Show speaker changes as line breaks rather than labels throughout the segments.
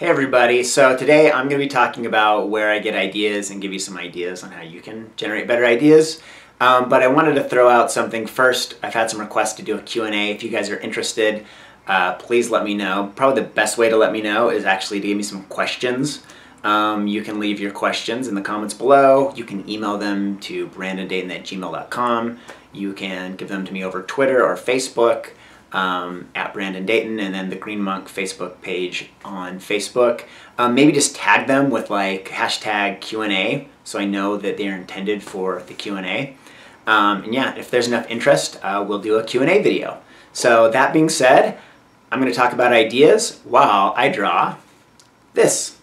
Hey everybody, so today I'm going to be talking about where I get ideas and give you some ideas on how you can generate better ideas. But I wanted to throw out something first. I've had some requests to do a Q&A. If you guys are interested, please let me know. Probably the best way to let me know is actually to give me some questions. You can leave your questions in the comments below. You can email them to brandondayton@gmail.com. You can give them to me over Twitter or Facebook. At Brandon Dayton, and then the Green Monk Facebook page on Facebook. Maybe just tag them with like hashtag Q&A so I know that they're intended for the Q&A. And yeah, if there's enough interest, we'll do a Q&A video. So that being said, I'm going to talk about ideas while I draw this.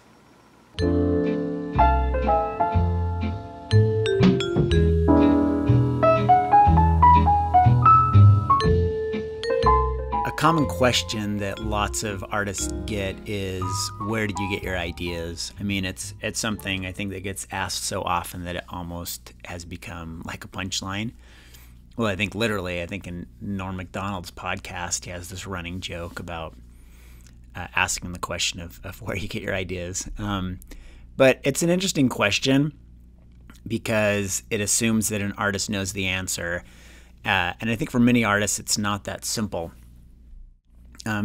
A common question that lots of artists get is, where did you get your ideas? I mean, it's something I think that gets asked so often that it almost has become like a punchline. Well, I think literally, I think in Norm Macdonald's podcast, he has this running joke about asking the question of where you get your ideas. But it's an interesting question because it assumes that an artist knows the answer. And I think for many artists, it's not that simple.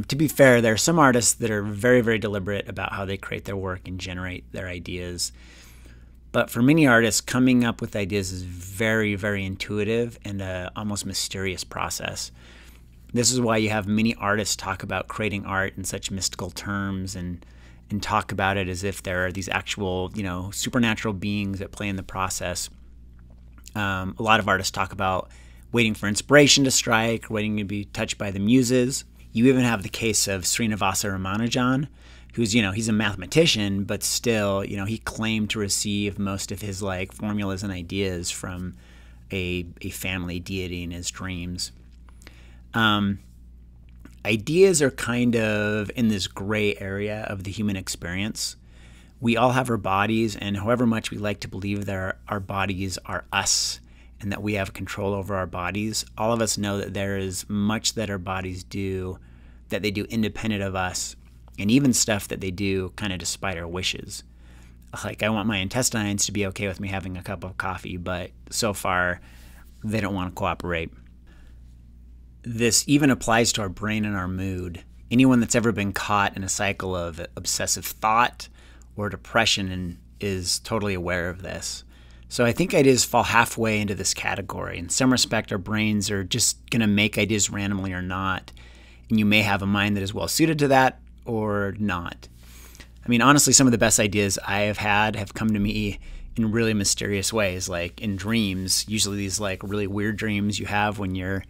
To be fair, there are some artists that are very, very deliberate about how they create their work and generate their ideas. But for many artists, coming up with ideas is very, very intuitive and almost mysterious process. This is why you have many artists talk about creating art in such mystical terms and talk about it as if there are these actual, supernatural beings that play in the process. A lot of artists talk about waiting for inspiration to strike, waiting to be touched by the muses. You even have the case of Srinivasa Ramanujan, who's, he's a mathematician, but still, he claimed to receive most of his formulas and ideas from a family deity in his dreams. Ideas are kind of in this gray area of the human experience. We all have our bodies, and however much we like to believe that our bodies are us and that we have control over our bodies, all of us know that there is much that our bodies do that they do independent of us, and even stuff that they do kind of despite our wishes. Like, I want my intestines to be okay with me having a cup of coffee, but so far they don't want to cooperate. This even applies to our brain and our mood. Anyone that's ever been caught in a cycle of obsessive thought or depression is totally aware of this. So I think ideas fall halfway into this category. In some respect, our brains are just going to make ideas randomly or not. And you may have a mind that is well suited to that or not. I mean, honestly, some of the best ideas I have had have come to me in really mysterious ways, like in dreams. Usually these really weird dreams you have when you're,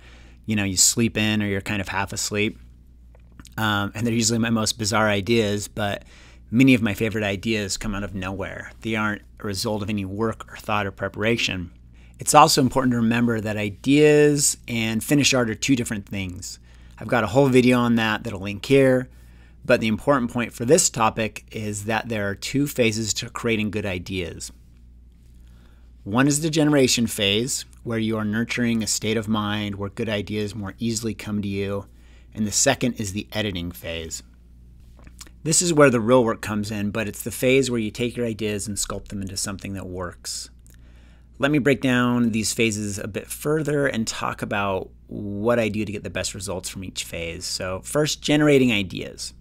you sleep in or you're kind of half asleep. And they're usually my most bizarre ideas, but many of my favorite ideas come out of nowhere. They aren't a result of any work or thought or preparation. It's also important to remember that ideas and finished art are two different things. I've got a whole video on that that'll link here, but the important point for this topic is that there are two phases to creating good ideas. One is the generation phase, where you are nurturing a state of mind where good ideas more easily come to you, and the second is the editing phase. This is where the real work comes in, but it's the phase where you take your ideas and sculpt them into something that works. Let me break down these phases a bit further and talk about what I do to get the best results from each phase. So first, generating ideas.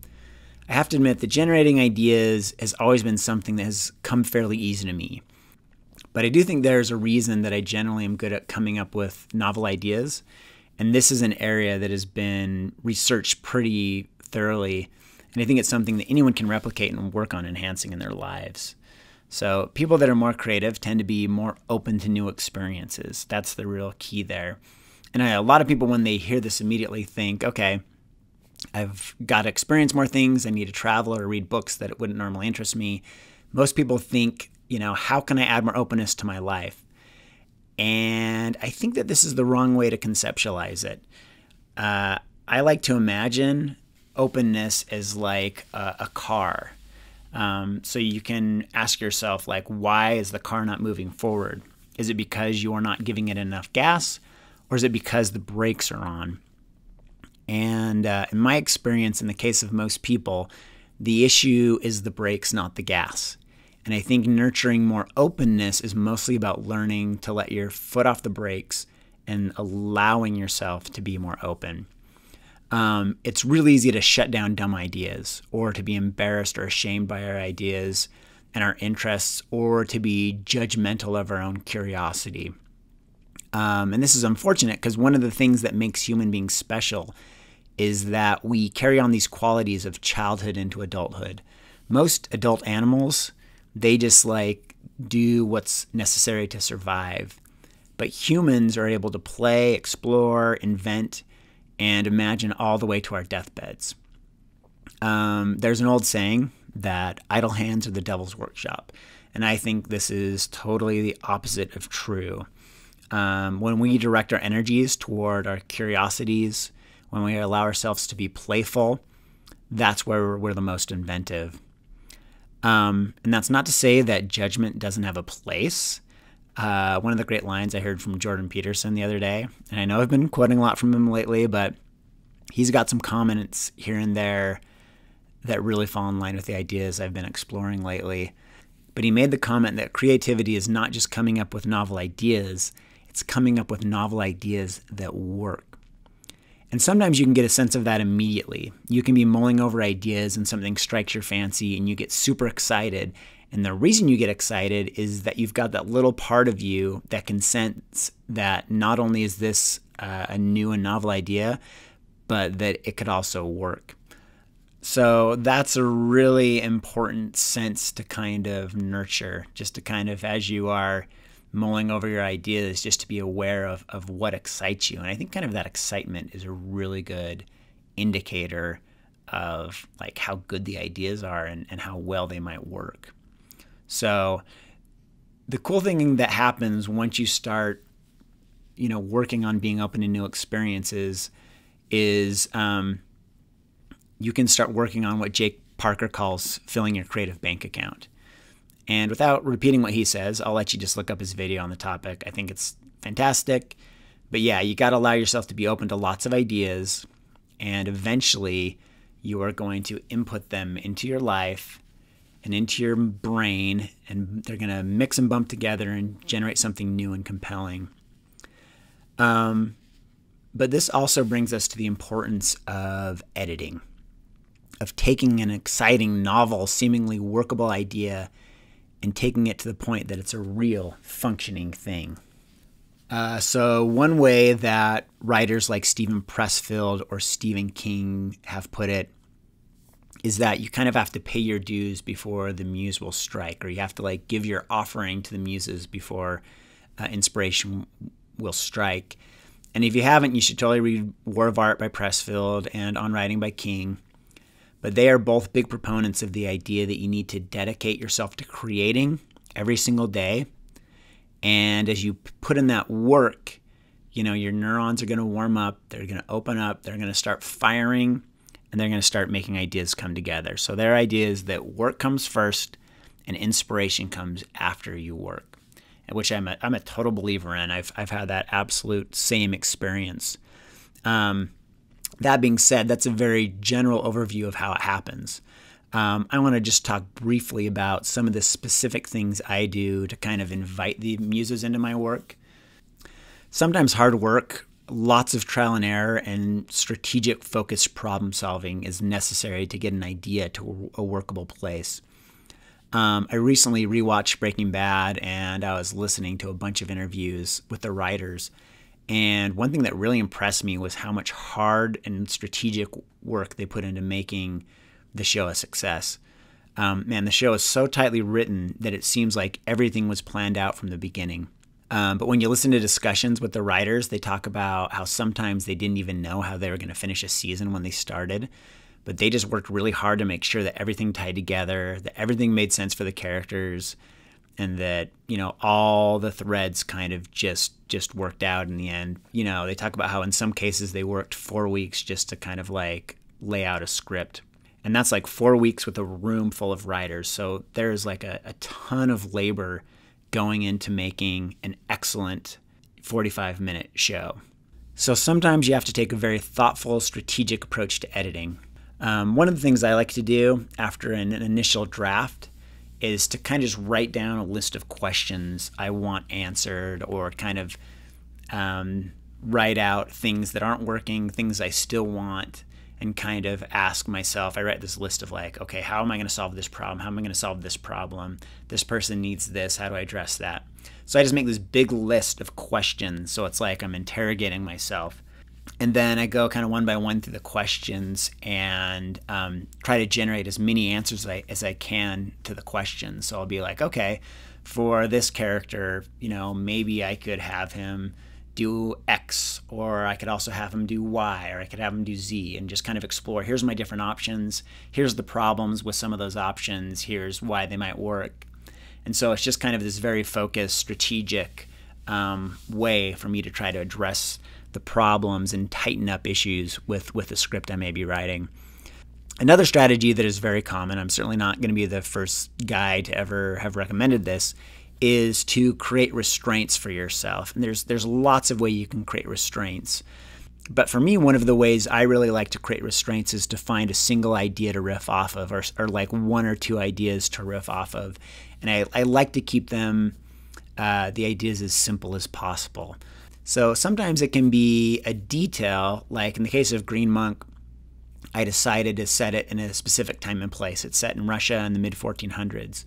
I have to admit that generating ideas has always been something that has come fairly easy to me. But I do think there's a reason that I generally am good at coming up with novel ideas. And this is an area that has been researched pretty thoroughly. And I think it's something that anyone can replicate and work on enhancing in their lives. So people that are more creative tend to be more open to new experiences. That's the real key there. And a lot of people, when they hear this, immediately think, okay, I've got to experience more things. I need to travel or read books that wouldn't normally interest me. Most people think, how can I add more openness to my life? And I think that this is the wrong way to conceptualize it. I like to imagine openness as like a car. So you can ask yourself, why is the car not moving forward? Is it because you are not giving it enough gas, or is it because the brakes are on? And in my experience, in the case of most people, The issue is the brakes, not the gas. And I think nurturing more openness is mostly about learning to let your foot off the brakes and allowing yourself to be more open. It's really easy to shut down dumb ideas, or to be embarrassed or ashamed by our ideas and our interests, or to be judgmental of our own curiosity. And this is unfortunate because one of the things that makes human beings special is that we carry on these qualities of childhood into adulthood. Most adult animals, they just like do what's necessary to survive. But humans are able to play, explore, invent, and imagine all the way to our deathbeds. There's an old saying that idle hands are the devil's workshop. And I think this is totally the opposite of true. When we direct our energies toward our curiosities, when we allow ourselves to be playful, that's where we're the most inventive. And that's not to say that judgment doesn't have a place. One of the great lines I heard from Jordan Peterson the other day, and I know I've been quoting a lot from him lately, but he's got some comments here and there that really fall in line with the ideas I've been exploring lately. But he made the comment that creativity is not just coming up with novel ideas, it's coming up with novel ideas that work. And sometimes you can get a sense of that immediately. You can be mulling over ideas and something strikes your fancy and you get super excited. And the reason you get excited is that you've got that little part of you that can sense that not only is this a new and novel idea, but that it could also work. So that's a really important sense to kind of nurture, just to kind of, as you are mulling over your ideas, just to be aware of what excites you. And I think kind of that excitement is a really good indicator of like how good the ideas are and how well they might work. So the cool thing that happens once you start, working on being open to new experiences is you can start working on what Jake Parker calls filling your creative bank account. And without repeating what he says, I'll let you just look up his video on the topic. I think it's fantastic. But yeah, you got to allow yourself to be open to lots of ideas, and eventually you are going to input them into your life and into your brain, and they're going to mix and bump together and generate something new and compelling. But this also brings us to the importance of editing, of taking an exciting, novel, seemingly workable idea and taking it to the point that it's a real functioning thing. So one way that writers like Steven Pressfield or Stephen King have put it is that you kind of have to pay your dues before the muse will strike, or you have to like give your offering to the muses before inspiration will strike. And if you haven't, you should totally read War of Art by Pressfield and On Writing by King. But they are both big proponents of the idea that you need to dedicate yourself to creating every single day. And as you put in that work, your neurons are going to warm up, they're going to open up, they're going to start firing, and they're going to start making ideas come together. So their idea is that work comes first and inspiration comes after you work, which I'm a total believer in. I've had that absolute same experience. That being said, that's a very general overview of how it happens. I want to just talk briefly about some of the specific things I do to kind of invite the muses into my work. Sometimes hard work, lots of trial and error, and strategic focused problem solving is necessary to get an idea to a workable place. I recently rewatched Breaking Bad, and I was listening to a bunch of interviews with the writers. And one thing that really impressed me was how much hard and strategic work they put into making the show a success. The show is so tightly written that it seems like everything was planned out from the beginning. But when you listen to discussions with the writers, they talk about how sometimes they didn't even know how they were going to finish a season when they started. But they just worked really hard to make sure that everything tied together, that everything made sense for the characters, and that, all the threads kind of just worked out in the end. They talk about how in some cases they worked 4 weeks just to kind of like lay out a script. And that's like 4 weeks with a room full of writers. So there's like a ton of labor going into making an excellent 45-minute show. So sometimes you have to take a very thoughtful, strategic approach to editing. One of the things I like to do after an initial draft is to kind of just write down a list of questions I want answered, or kind of write out things that aren't working, things I still want, and kind of ask myself, I write this list of like, okay, how am I going to solve this problem? How am I going to solve this problem? This person needs this. How do I address that? So I just make this big list of questions. So it's like I'm interrogating myself. And then I go kind of one by one through the questions and try to generate as many answers as I can to the questions. So I'll be like, okay, for this character, maybe I could have him do X, or I could also have him do Y, or I could have him do Z, and just kind of explore, here's my different options, here's the problems with some of those options, here's why they might work. And so it's just kind of this very focused, strategic way for me to try to address the problems and tighten up issues with the script I may be writing. Another strategy that is very common, I'm certainly not going to be the first guy to ever have recommended this, is to create restraints for yourself. And there's lots of ways you can create restraints. But for me, one of the ways I really like to create restraints is to find a single idea to riff off of, or like one or two ideas to riff off of. And I like to keep them, the ideas, as simple as possible. So sometimes it can be a detail, like in the case of Green Monk, I decided to set it in a specific time and place. It's set in Russia in the mid-1400s.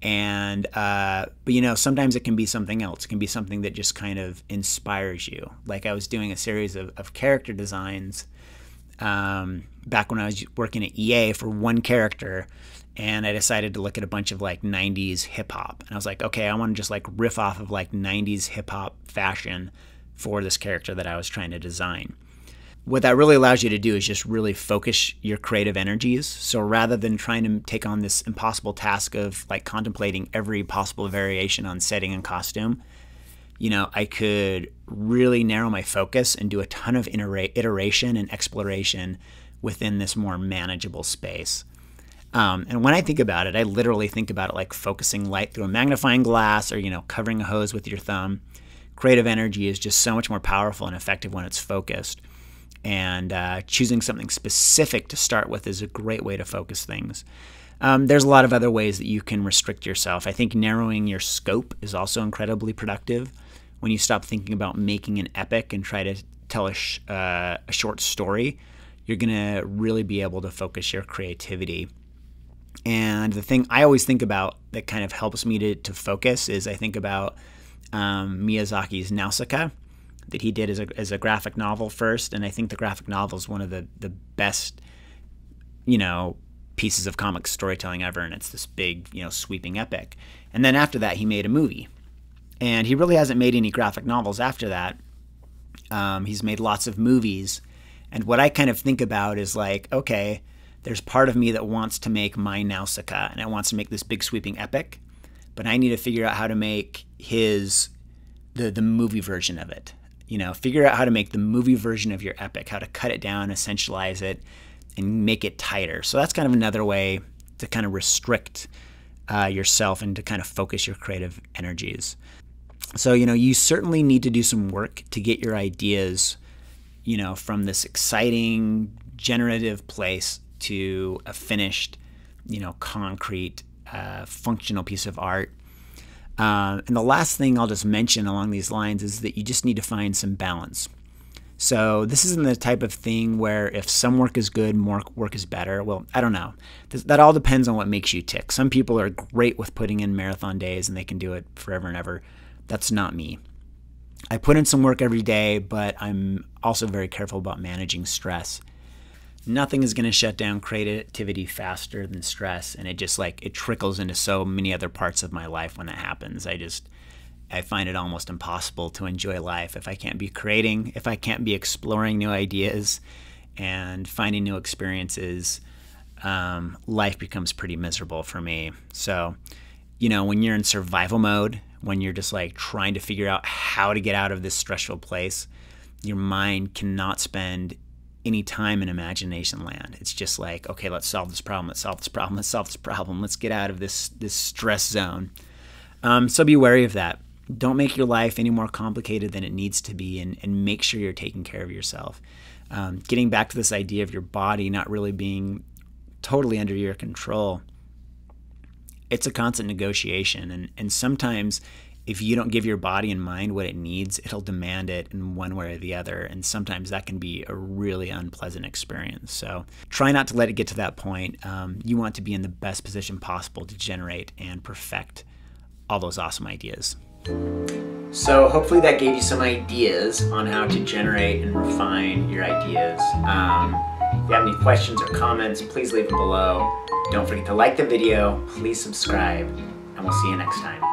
And, but sometimes it can be something else. It can be something that just kind of inspires you. Like I was doing a series of character designs back when I was working at EA for one character, and I decided to look at a bunch of like 90s hip hop. And I was like, okay, I want to just like riff off of like 90s hip hop fashion for this character that I was trying to design. What that really allows you to do is just really focus your creative energies. So rather than trying to take on this impossible task of like contemplating every possible variation on setting and costume, I could really narrow my focus and do a ton of iteration and exploration within this more manageable space. And when I think about it, I literally think about it like focusing light through a magnifying glass, or, covering a hose with your thumb. Creative energy is just so much more powerful and effective when it's focused. And choosing something specific to start with is a great way to focus things. There's a lot of other ways that you can restrict yourself. I think narrowing your scope is also incredibly productive. When you stop thinking about making an epic and try to tell a short story, you're going to really be able to focus your creativity. And the thing I always think about that kind of helps me to focus is I think about Miyazaki's Nausicaa, that he did as a graphic novel first, and I think the graphic novel is one of the best, pieces of comic storytelling ever, and it's this big, sweeping epic. And then after that, he made a movie, and he really hasn't made any graphic novels after that. He's made lots of movies, and what I kind of think about is like, okay, there's part of me that wants to make my Nausicaa, and it wants to make this big sweeping epic, but I need to figure out how to make the movie version of it. Figure out how to make the movie version of your epic, how to cut it down, essentialize it, and make it tighter. So that's kind of another way to kind of restrict yourself and to kind of focus your creative energies. So, you certainly need to do some work to get your ideas, from this exciting, generative place to a finished, concrete, functional piece of art. And the last thing I'll just mention along these lines is that you just need to find some balance. So this isn't the type of thing where if some work is good, more work is better. Well, I don't know. That all depends on what makes you tick. Some people are great with putting in marathon days and they can do it forever and ever. That's not me. I put in some work every day, but I'm also very careful about managing stress. Nothing is going to shut down creativity faster than stress, and it just it trickles into so many other parts of my life when that happens. I find it almost impossible to enjoy life if I can't be creating, if I can't be exploring new ideas and finding new experiences. Life becomes pretty miserable for me. So, when you're in survival mode, when you're just trying to figure out how to get out of this stressful place, your mind cannot spend any time in imagination land. It's just okay, let's solve this problem, let's solve this problem, let's solve this problem, let's get out of this stress zone. So be wary of that. Don't make your life any more complicated than it needs to be, and make sure you're taking care of yourself. Getting back to this idea of your body not really being totally under your control, it's a constant negotiation. And sometimes if you don't give your body and mind what it needs, it'll demand it in one way or the other. And sometimes that can be a really unpleasant experience. So try not to let it get to that point. You want to be in the best position possible to generate and perfect all those awesome ideas. So hopefully that gave you some ideas on how to generate and refine your ideas. If you have any questions or comments, please leave them below. Don't forget to like the video, please subscribe, and we'll see you next time.